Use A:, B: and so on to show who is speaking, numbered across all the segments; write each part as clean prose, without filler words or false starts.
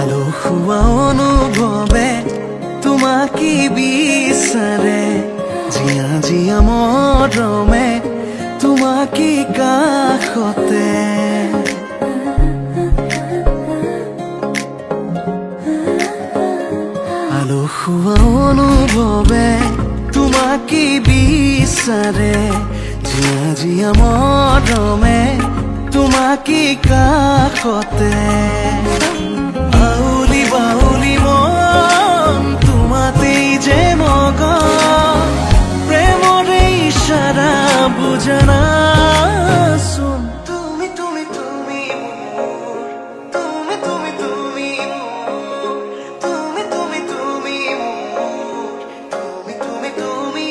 A: আলসুৱা অনুভৱে তোমাকে বিচাৰে জিয়া জিয়া মৰমে তোমাকে কাষতে আলসুৱা অনুভৱে তোমাকে বিচাৰে জিয়া জিয়া মৰমে তোমাকে কাষতে আউলি বাউলি মন তোমাতেই যে মগন প্ৰেমৰে ইশাৰা বুজনা শুন তুমি তুমি তুমি তুমি তুমি তুমি তুমি তুমি তুমি তুমি তুমি তুমি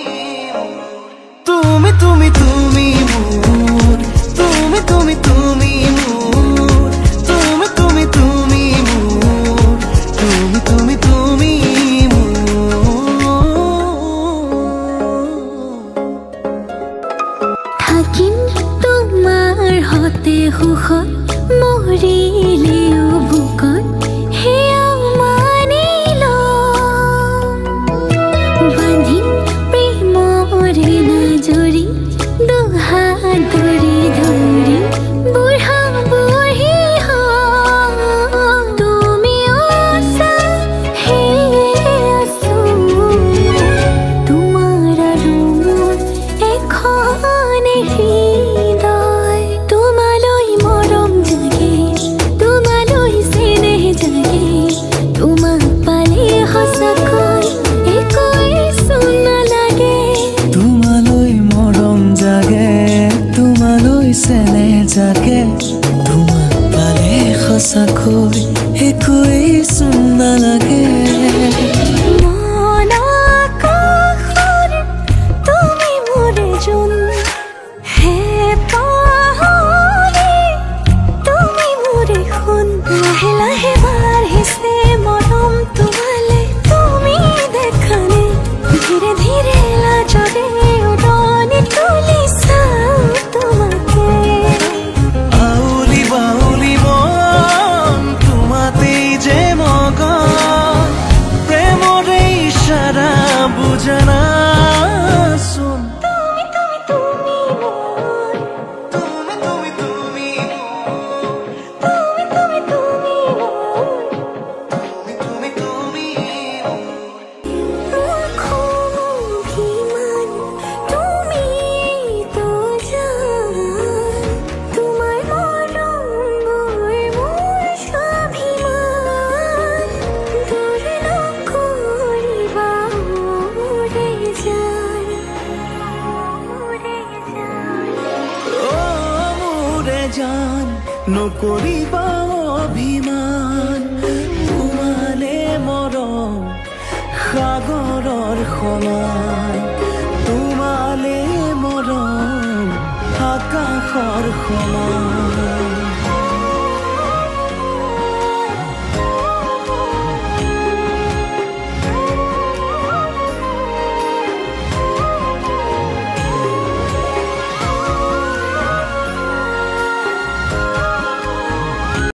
A: তুমি তুমি তুমি মোর তুমি তুমি তুমি মোর তুমি তুমি তুমি মোর তুমি তুমি তুমি
B: থাকিম তোমাৰ হতে সুখত মৰিলেও বুকত হেয়াও মানি লম বান্ধিম প্ৰেমৰে নজৰি দুহাত ধৰি ধৰি বুঢ়া বুঢ়ী হম তুমিও আছা সেয়ে আছো তোমাৰ আৰু মোৰ এখনে হৃদয় তোমালৈ মৰম জাগে তোমালৈ চেনেহ জাগে তোমাক পালে সঁচাকৈ একোৱেই চোন নালাগে
A: তোমালৈ মৰম জাগে তোমালৈ চেনেহ জাগে তোমাক পালে সঁচাকৈ একোৱেই চোন নালাগে
B: মন আকাশৰ তুমি মোৰে জোন হে পাহৰি তুমি মোৰে সোণ লাহে লাহে বাঢ়িছে মৰম তোমালৈ তুমি দেখানে ধীৰে ধীৰে লাজৰে উৰণি তুলি চাওঁ তোমাকে
A: আউলি বাউলি মন তোমাতেই যে মগন প্ৰেমৰে ইশাৰা বুজনা শুন
B: তুমি তুমি তুমি মোৰ
A: তুমি তুমি তুমি
B: তুমি তুমি তুমি মোৰ
A: তুমি তুমি তুমি
B: অভিমান তুমি তো জান তোমাৰ মৰমবোৰ মোৰ স্বাভিমান দূৰ নকৰিবা মোৰে জান
A: ও মোৰে জান নকৰিবা অভিমান তোমালে মৰম সাগৰৰ সমান তোমালে মৰম আকাশৰ সমান